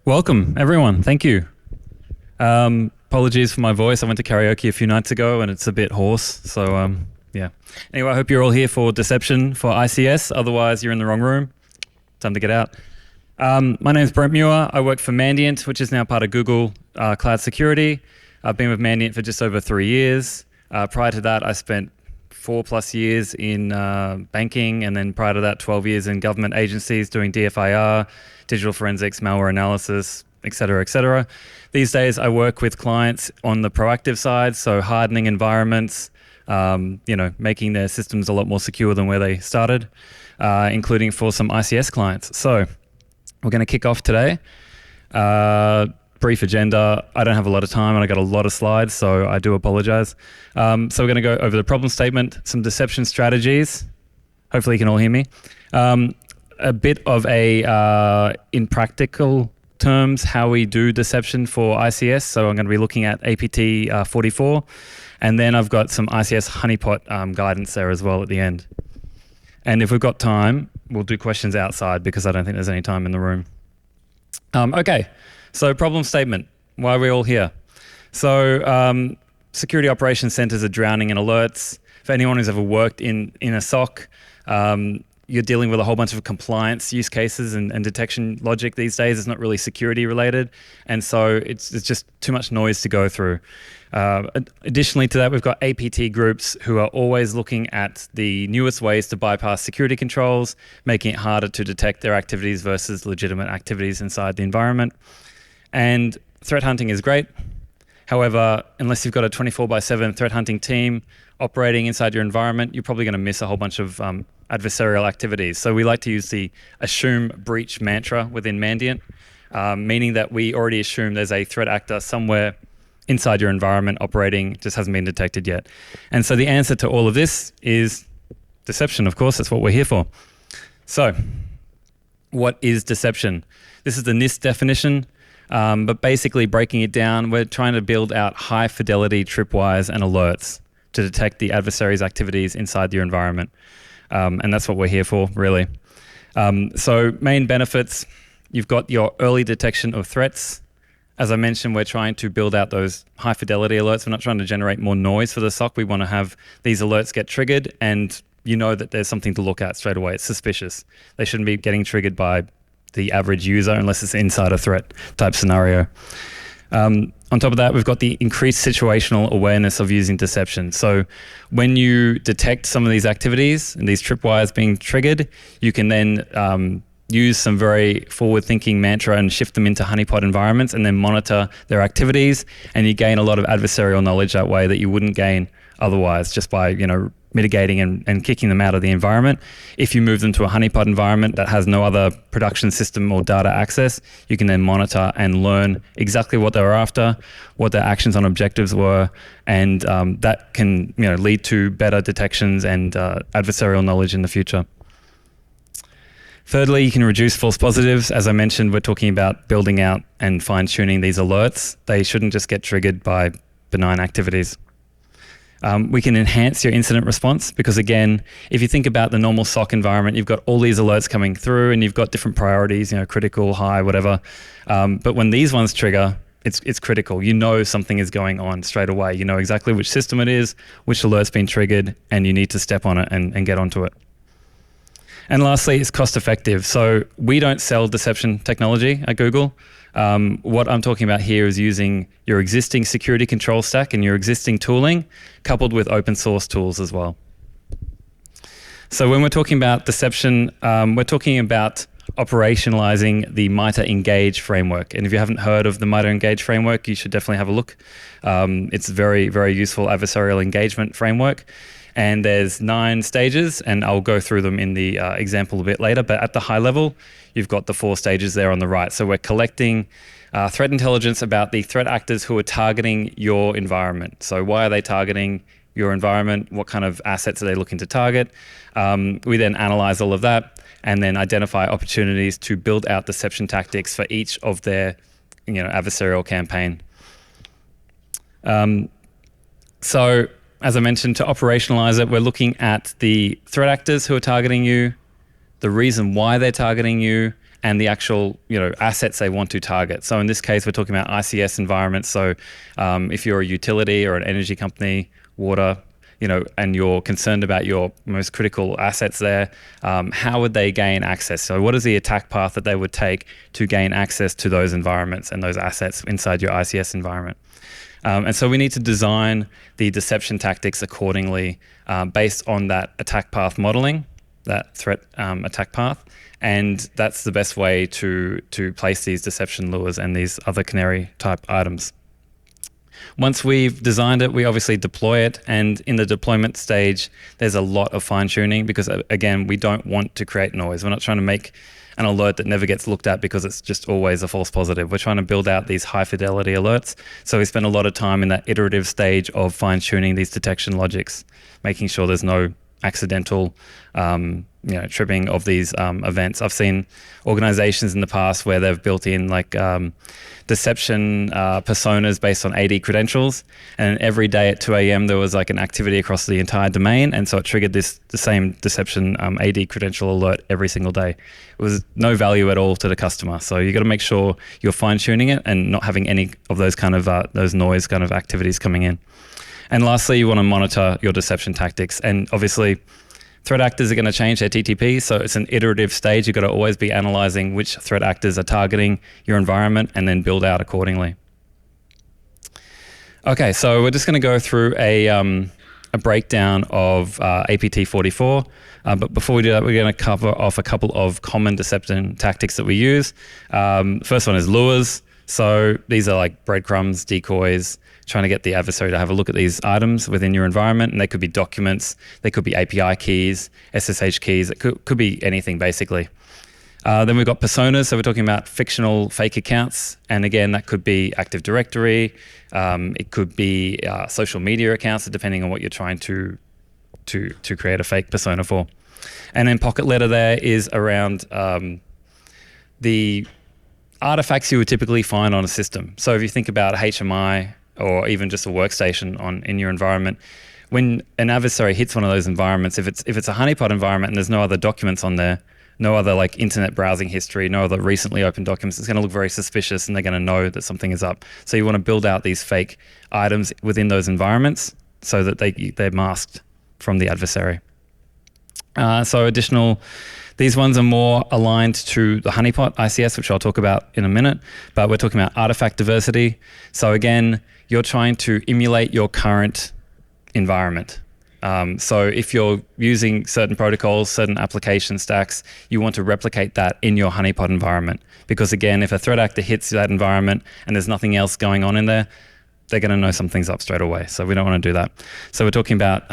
Welcome, everyone. Thank you. Apologies for my voice. I went to karaoke a few nights ago and it's a bit hoarse. So, yeah. Anyway, I hope you're all here for Deception for ICS. Otherwise, you're in the wrong room. Time to get out. My name's Brent Muir. I work for Mandiant, which is now part of Google Cloud Security. I've been with Mandiant for just over 3 years. Prior to that, I spent 4+ years in banking, and then prior to that, 12 years in government agencies doing DFIR, digital forensics, malware analysis, et cetera, et cetera. These days, I work with clients on the proactive side, so hardening environments, making their systems a lot more secure than where they started, including for some ICS clients. So we're going to kick off today. Brief agenda. I don't have a lot of time and I got a lot of slides, so I do apologize. So we're going to go over the problem statement, some deception strategies. Hopefully you can all hear me. A bit of in practical terms, how we do deception for ICS. So I'm going to be looking at APT 44. And then I've got some ICS honeypot guidance there as well at the end. And if we've got time, we'll do questions outside because I don't think there's any time in the room. Okay. So problem statement, why are we all here? So security operations centers are drowning in alerts. For anyone who's ever worked in a SOC, you're dealing with a whole bunch of compliance use cases and detection logic these days. It's not really security related. And so it's just too much noise to go through. Additionally to that, we've got APT groups who are always looking at the newest ways to bypass security controls, making it harder to detect their activities versus legitimate activities inside the environment. And threat hunting is great. However, unless you've got a 24/7 threat hunting team operating inside your environment, you're probably going to miss a whole bunch of adversarial activities. So we like to use the assume breach mantra within Mandiant, meaning that we already assume there's a threat actor somewhere inside your environment operating, just hasn't been detected yet. And so the answer to all of this is deception, of course. That's what we're here for. So what is deception? This is the NIST definition. But basically breaking it down, we're trying to build out high fidelity tripwires and alerts to detect the adversaries' activities inside your environment. And that's what we're here for, really. So main benefits, you've got your early detection of threats. As I mentioned, we're trying to build out those high fidelity alerts. We're not trying to generate more noise for the SOC. We want to have these alerts get triggered and you know that there's something to look at straight away. It's suspicious. They shouldn't be getting triggered by the average user unless it's inside a threat type scenario. On top of that, we've got the increased situational awareness of using deception. So when you detect some of these activities and these tripwires being triggered, you can then use some very forward-thinking mantra and shift them into honeypot environments and then monitor their activities, and you gain a lot of adversarial knowledge that way that you wouldn't gain otherwise just by mitigating and kicking them out of the environment. If you move them to a honeypot environment that has no other production system or data access, you can then monitor and learn exactly what they were after, what their actions and objectives were, and that can lead to better detections and adversarial knowledge in the future. Thirdly, you can reduce false positives. As I mentioned, we're talking about building out and fine-tuning these alerts. They shouldn't just get triggered by benign activities. We can enhance your incident response because, again, if you think about the normal SOC environment, you've got all these alerts coming through and you've got different priorities, critical, high, whatever. But when these ones trigger, it's critical. You know something is going on straight away. You know exactly which system it is, which alert's been triggered, and you need to step on it and get onto it. And lastly, it's cost effective. So we don't sell deception technology at Google. What I'm talking about here is using your existing security control stack and your existing tooling coupled with open source tools as well. So when we're talking about deception, we're talking about operationalizing the Mitre Engage framework. And if you haven't heard of the Mitre Engage framework, you should definitely have a look. It's a very, very useful adversarial engagement framework. And there's 9 stages, and I'll go through them in the example a bit later. But at the high level, you've got the 4 stages there on the right. So we're collecting threat intelligence about the threat actors who are targeting your environment. So why are they targeting your environment? What kind of assets are they looking to target? We then analyze all of that and then identify opportunities to build out deception tactics for each of their adversarial campaign. So as I mentioned, to operationalize it, we're looking at the threat actors who are targeting you, the reason why they're targeting you, and the actual assets they want to target. So in this case, we're talking about ICS environments. So if you're a utility or an energy company, water, and you're concerned about your most critical assets there, how would they gain access? So what is the attack path that they would take to gain access to those environments and those assets inside your ICS environment? And so we need to design the deception tactics accordingly based on that attack path modeling, that threat attack path. And that's the best way to place these deception lures and these other canary type items. Once we've designed it, we obviously deploy it. And in the deployment stage, there's a lot of fine tuning because, again, we don't want to create noise. We're not trying to make an alert that never gets looked at because it's just always a false positive. We're trying to build out these high fidelity alerts. So we spend a lot of time in that iterative stage of fine tuning these detection logics, making sure there's no accidental tripping of these events. I've seen organizations in the past where they've built in deception personas based on AD credentials, and every day at 2 a.m. there was an activity across the entire domain, and so it triggered the same deception AD credential alert every single day. It was no value at all to the customer. So you got to make sure you're fine tuning it and not having any of those those noise kind of activities coming in. And lastly, you want to monitor your deception tactics. And obviously, threat actors are going to change their TTP, so it's an iterative stage. You've got to always be analyzing which threat actors are targeting your environment and then build out accordingly. Okay, so we're just going to go through a breakdown of APT44. But before we do that, we're going to cover off a couple of common deception tactics that we use. First one is lures. So these are like breadcrumbs, decoys, trying to get the adversary to have a look at these items within your environment. And they could be documents, they could be API keys, SSH keys, it could be anything basically. Then we've got personas, so we're talking about fictional fake accounts. And again, that could be Active Directory, it could be social media accounts, depending on what you're trying to create a fake persona for. And then pocket letter there is around the artifacts you would typically find on a system. So if you think about a HMI or even just a workstation in your environment, when an adversary hits one of those environments, if it's a honeypot environment and there's no other documents on there, no other internet browsing history, no other recently opened documents, it's going to look very suspicious and they're going to know that something is up. So you want to build out these fake items within those environments so that they're masked from the adversary. These ones are more aligned to the honeypot ICS, which I'll talk about in a minute, but we're talking about artifact diversity. So again, you're trying to emulate your current environment. So if you're using certain protocols, certain application stacks, you want to replicate that in your honeypot environment. Because again, if a threat actor hits that environment and there's nothing else going on in there, they're going to know something's up straight away. So we don't want to do that. So we're talking about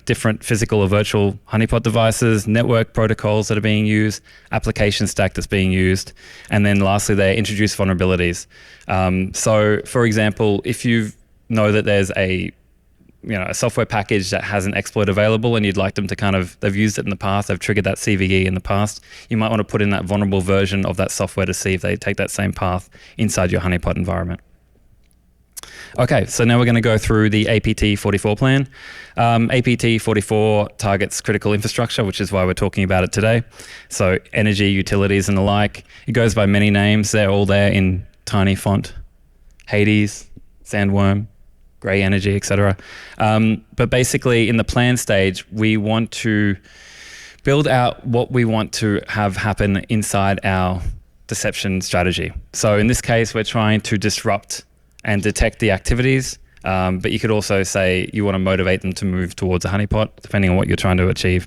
different physical or virtual honeypot devices, network protocols that are being used, application stack that's being used, and then lastly, they introduce vulnerabilities. So, for example, if you know that there's a software package that has an exploit available and you'd like them to they've used it in the past, they've triggered that CVE in the past, you might want to put in that vulnerable version of that software to see if they take that same path inside your honeypot environment. Okay, so now we're going to go through the APT44 plan. APT44 targets critical infrastructure, which is why we're talking about it today. So energy, utilities, and the like. It goes by many names. They're all there in tiny font. Hades, Sandworm, Grey Energy, etc. But basically, in the plan stage, we want to build out what we want to have happen inside our deception strategy. So in this case, we're trying to disrupt and detect the activities, but you could also say you want to motivate them to move towards a honeypot, depending on what you're trying to achieve.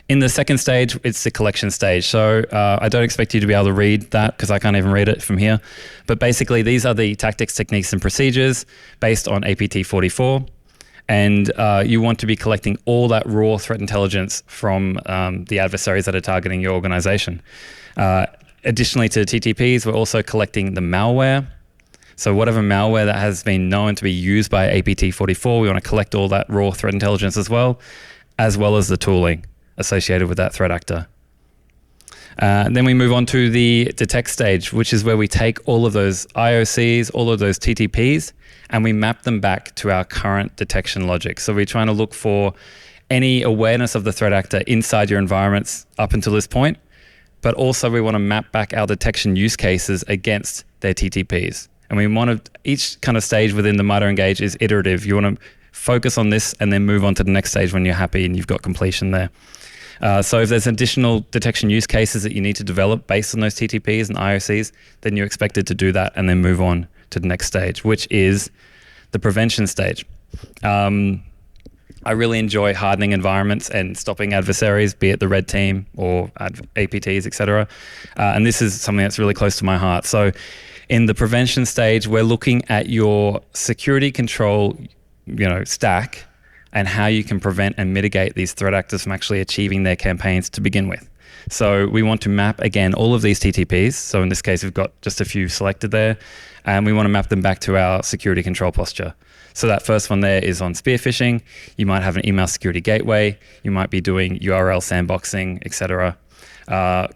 In the second stage, it's the collection stage. So I don't expect you to be able to read that because I can't even read it from here. But basically, these are the tactics, techniques, and procedures based on APT44. And you want to be collecting all that raw threat intelligence from the adversaries that are targeting your organization. Additionally to TTPs, we're also collecting the malware. So whatever malware that has been known to be used by APT44, we want to collect all that raw threat intelligence as well as the tooling associated with that threat actor. Then we move on to the detect stage, which is where we take all of those IOCs, all of those TTPs, and we map them back to our current detection logic. So we're trying to look for any awareness of the threat actor inside your environments up until this point, but also we want to map back our detection use cases against their TTPs. And we want to, each kind of stage within the Mitre Engage is iterative. You want to focus on this and then move on to the next stage when you're happy and you've got completion there. So if there's additional detection use cases that you need to develop based on those TTPs and IOCs, then you're expected to do that and then move on to the next stage, which is the prevention stage. I really enjoy hardening environments and stopping adversaries, be it the red team or APTs, etc. And this is something that's really close to my heart. So in the prevention stage, we're looking at your security control, stack, and how you can prevent and mitigate these threat actors from actually achieving their campaigns to begin with. So we want to map, again, all of these TTPs. So in this case, we've got just a few selected there, and we want to map them back to our security control posture. So that first one there is on spear phishing. You might have an email security gateway. You might be doing URL sandboxing, etc.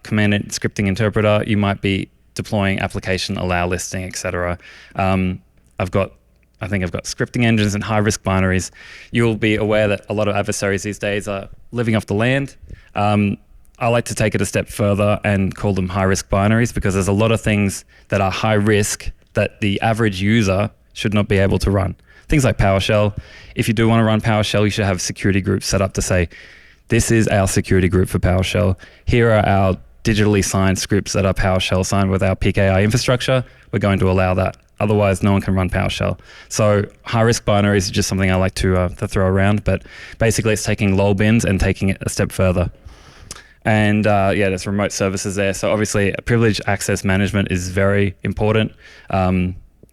Command and scripting interpreter. You might be deploying application allow listing, etc. I think I've got scripting engines and high-risk binaries. You'll be aware that a lot of adversaries these days are living off the land. I like to take it a step further and call them high-risk binaries, because there's a lot of things that are high risk that the average user should not be able to run. Things like PowerShell. If you do want to run PowerShell, you should have security groups set up to say, this is our security group for PowerShell. Here are our digitally signed scripts that are PowerShell signed with our PKI infrastructure. We're going to allow that. Otherwise, no one can run PowerShell. So high-risk binaries is just something I like to throw around, but basically it's taking lol bins and taking it a step further. And there's remote services there. So obviously, privileged access management is very important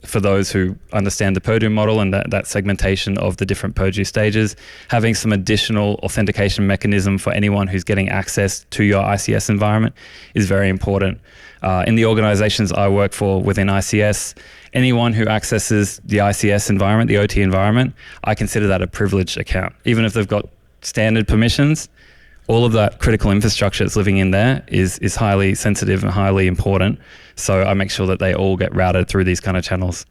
for those who understand the Purdue model and that segmentation of the different Purdue stages. Having some additional authentication mechanism for anyone who's getting access to your ICS environment is very important. In the organizations I work for within ICS, anyone who accesses the ICS environment, the OT environment, I consider that a privileged account. Even if they've got standard permissions, all of that critical infrastructure that's living in there is highly sensitive and highly important. So I make sure that they all get routed through these kind of channels.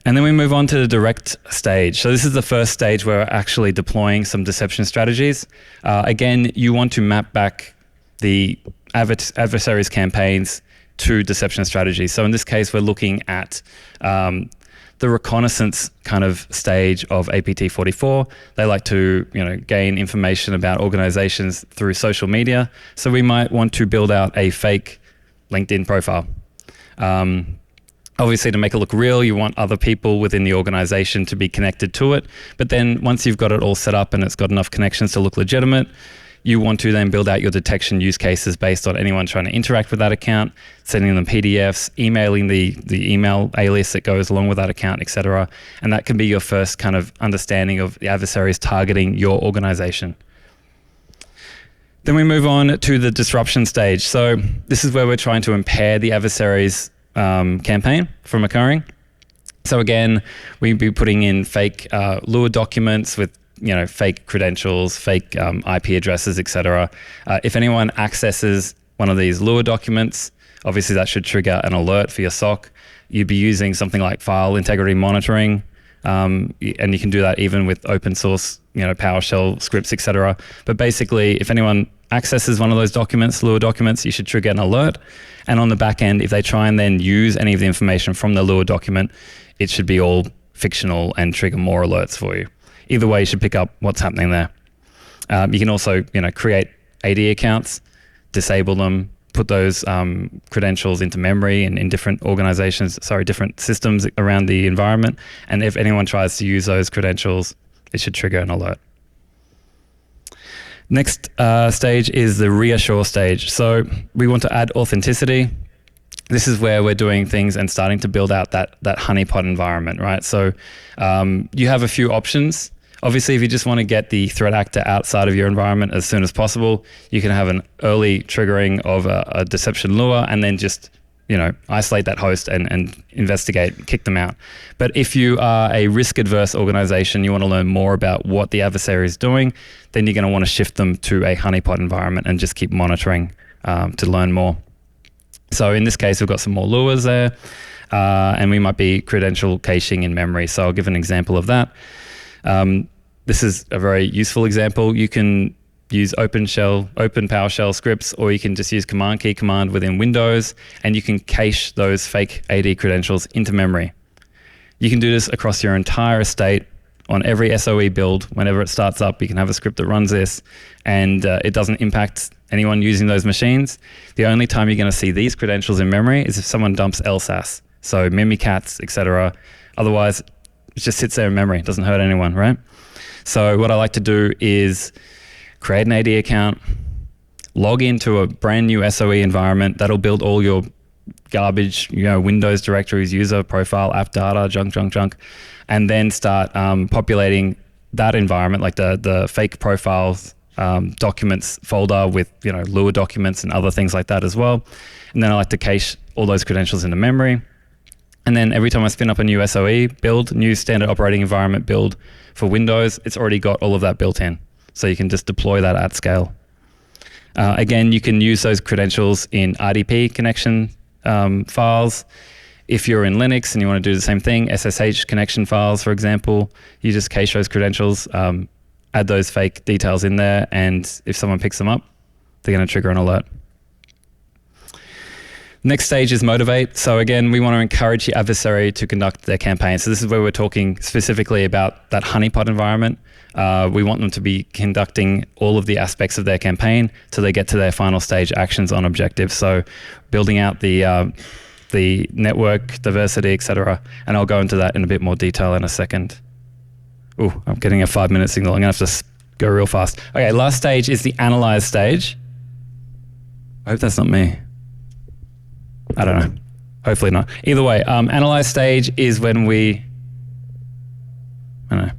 And then we move on to the direct stage. So this is the first stage where we're actually deploying some deception strategies. Again, you want to map back the adversaries' campaigns to deception strategies. So in this case, we're looking at the reconnaissance kind of stage of APT 44. They like to, gain information about organizations through social media. So we might want to build out a fake LinkedIn profile. Obviously, to make it look real, you want other people within the organization to be connected to it. But then once you've got it all set up and it's got enough connections to look legitimate, you want to then build out your detection use cases based on anyone trying to interact with that account, sending them PDFs, emailing the email alias that goes along with that account, etc. And that can be your first kind of understanding of the adversaries targeting your organization. Then we move on to the disruption stage. So this is where we're trying to impair the adversaries' campaign from occurring. So again, we'd be putting in fake Lua documents with fake credentials, fake IP addresses, etc. If anyone accesses one of these Lua documents, obviously that should trigger an alert for your SOC. You'd be using something like file integrity monitoring, and you can do that even with open source, PowerShell scripts, etc. But basically, if anyone accesses one of those documents, Lua documents, you should trigger an alert. And on the back end, if they try and then use any of the information from the Lua document, it should be all fictional and trigger more alerts for you. Either way, you should pick up what's happening there. You can also, create AD accounts, disable them, put those credentials into memory and in different different systems around the environment. And if anyone tries to use those credentials, it should trigger an alert. Next stage is the reassure stage. So we want to add authenticity. This is where we're doing things and starting to build out that honeypot environment, right? So you have a few options. Obviously, if you just want to get the threat actor outside of your environment as soon as possible, you can have an early triggering of a deception Lua and then just isolate that host and investigate, kick them out. But if you are a risk-adverse organization, you want to learn more about what the adversary is doing, then you're going to want to shift them to a honeypot environment and just keep monitoring to learn more. So in this case, we've got some more Luas there, and we might be credential caching in memory. So I'll give an example of that. This is a very useful example. You can use open PowerShell scripts, or you can just use command key command within Windows, and you can cache those fake AD credentials into memory. You can do this across your entire estate on every SOE build. Whenever it starts up, you can have a script that runs this, and it doesn't impact anyone using those machines. The only time you're going to see these credentials in memory is if someone dumps LSAS, so Mimikatz, etc. Otherwise, it just sits there in memory. It doesn't hurt anyone, right? So what I like to do is create an AD account, log into a brand new SOE environment that'll build all your garbage, Windows directories, user profile, app data, junk, and then start populating that environment, like the fake profiles, documents folder with Lua documents and other things like that as well. And then I like to cache all those credentials into memory. And then every time I spin up a new SOE build, new standard operating environment build for Windows, it's already got all of that built in. So you can just deploy that at scale. Again, you can use those credentials in RDP connection files. If you're in Linux and you want to do the same thing, SSH connection files, for example, you just cache those credentials, add those fake details in there, and if someone picks them up, they're going to trigger an alert. Next stage is motivate. So again, we want to encourage the adversary to conduct their campaign. So this is where we're talking specifically about that honeypot environment. We want them to be conducting all of the aspects of their campaign till they get to their final stage actions on objectives. So building out the network diversity, etc. And I'll go into that in a bit more detail in a second. Oh, I'm getting a 5-minute signal. I'm going to have to go real fast. Okay, last stage is the analyze stage. I hope that's not me. I don't know. Hopefully not. Either way, analyze stage is when we... I don't know.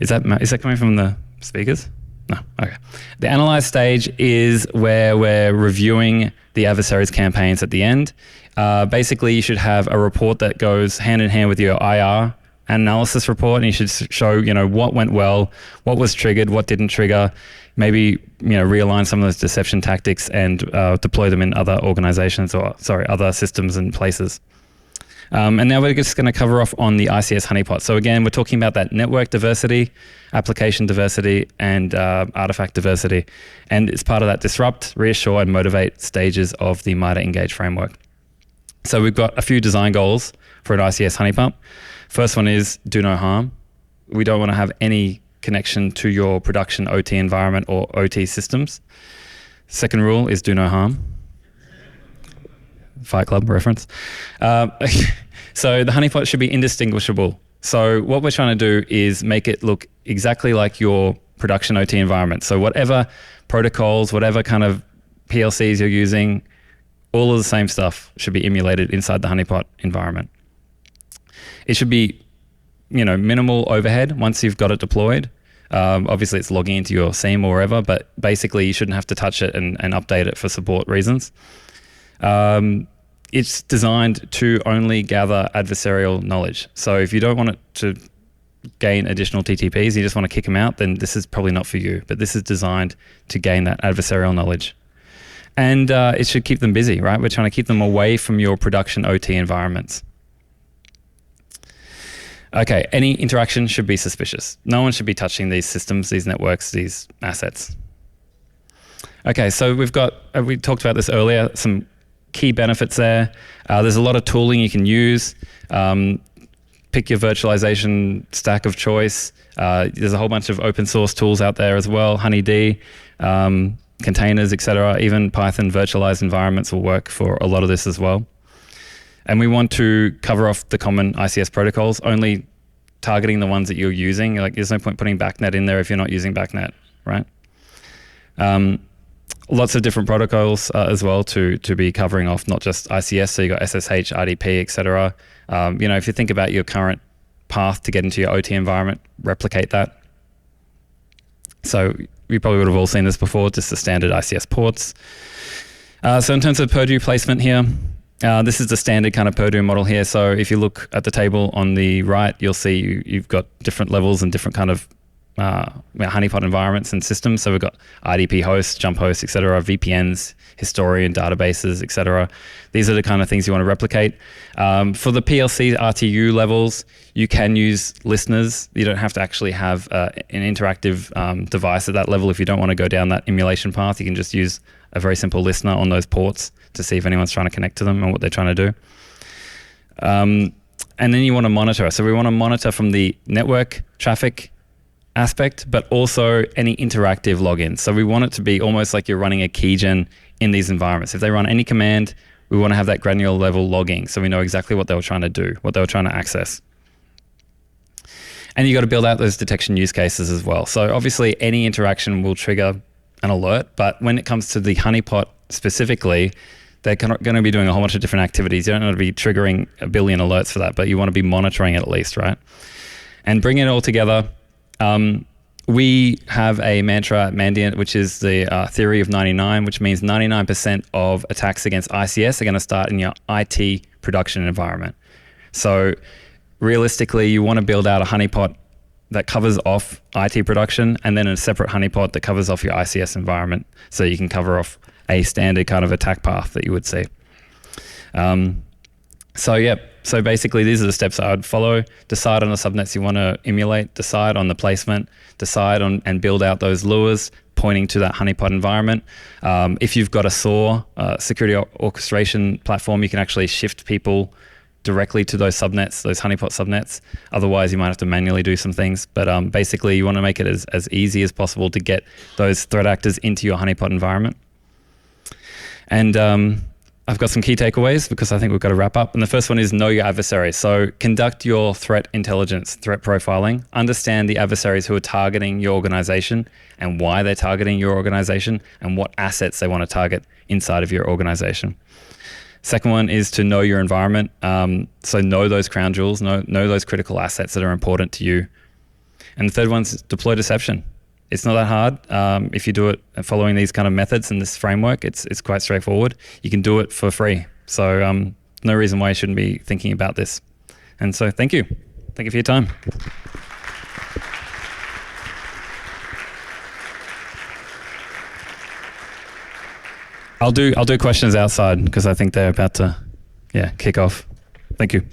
Is that coming from the speakers? No. Okay. The analyze stage is where we're reviewing the adversary's campaigns at the end. Basically, you should have a report that goes hand in hand with your IR analysis report, and you should show what went well, what was triggered, what didn't trigger. Maybe realign some of those deception tactics and deploy them in other organizations other systems and places. And now we're just going to cover off on the ICS honeypot. So again, we're talking about that network diversity, application diversity, and artifact diversity. And it's part of that disrupt, reassure, and motivate stages of the Mitre Engage framework. So we've got a few design goals for an ICS honeypot. First one is do no harm. We don't want to have any connection to your production OT environment or OT systems. Second rule is do no harm. Fight Club reference. So the honeypot should be indistinguishable. So what we're trying to do is make it look exactly like your production OT environment. So whatever protocols, whatever kind of PLCs you're using, all of the same stuff should be emulated inside the honeypot environment. It should be minimal overhead once you've got it deployed. Obviously, it's logging into your SIEM or wherever, but basically you shouldn't have to touch it and update it for support reasons. It's designed to only gather adversarial knowledge. So if you don't want it to gain additional TTPs, you just want to kick them out, then this is probably not for you. But this is designed to gain that adversarial knowledge. And it should keep them busy, right? We're trying to keep them away from your production OT environments. Okay, any interaction should be suspicious. No one should be touching these systems, these networks, these assets. Okay, so we talked about this earlier, some key benefits there. There's a lot of tooling you can use. Pick your virtualization stack of choice. There's a whole bunch of open source tools out there as well, HoneyD, containers, etc. Even Python virtualized environments will work for a lot of this as well. And we want to cover off the common ICS protocols, only targeting the ones that you're using. Like, there's no point putting BACnet in there if you're not using BACnet, right? Lots of different protocols as well to be covering off, not just ICS. So you got SSH, RDP, etc. If you think about your current path to get into your OT environment, replicate that. So you probably would have all seen this before, just the standard ICS ports. So in terms of Purdue placement here, this is the standard kind of Purdue model here. So if you look at the table on the right, you'll see you've got different levels and different kind of honeypot environments and systems. So we've got IDP hosts, jump hosts, etc., VPNs, historian databases, etc. These are the kind of things you want to replicate. For the PLC RTU levels, you can use listeners. You don't have to actually have an interactive device at that level. If you don't want to go down that emulation path, you can just use a very simple listener on those ports to see if anyone's trying to connect to them and what they're trying to do. And then you want to monitor. So we want to monitor from the network traffic aspect, but also any interactive logins. So we want it to be almost like you're running a keygen in these environments. If they run any command, we want to have that granular level logging so we know exactly what they were trying to do, what they were trying to access. And you got to build out those detection use cases as well. So obviously any interaction will trigger an alert, but when it comes to the honeypot specifically, they're going to be doing a whole bunch of different activities. You don't want to be triggering a billion alerts for that, but you want to be monitoring it at least, right? And bring it all together. We have a mantra at Mandiant, which is the theory of 99, which means 99% of attacks against ICS are going to start in your IT production environment. So realistically, you want to build out a honeypot that covers off IT production and then a separate honeypot that covers off your ICS environment so you can cover off a standard kind of attack path that you would see. So basically these are the steps I would follow. Decide on the subnets you want to emulate, decide on the placement, decide on and build out those lures pointing to that honeypot environment. If you've got a SOAR, security orchestration platform, you can actually shift people directly to those subnets, those honeypot subnets. Otherwise, you might have to manually do some things. But basically, you want to make it as easy as possible to get those threat actors into your honeypot environment. And I've got some key takeaways because I think we've got to wrap up. And the first one is know your adversary. So conduct your threat intelligence, threat profiling, understand the adversaries who are targeting your organization and why they're targeting your organization and what assets they want to target inside of your organization. Second one is to know your environment. So know those crown jewels, know those critical assets that are important to you. And the third one's deploy deception. It's not that hard. If you do it following these kind of methods and this framework, it's quite straightforward. You can do it for free. So no reason why you shouldn't be thinking about this. And so thank you. Thank you for your time. I'll do questions outside because I think they're about to kick off. Thank you.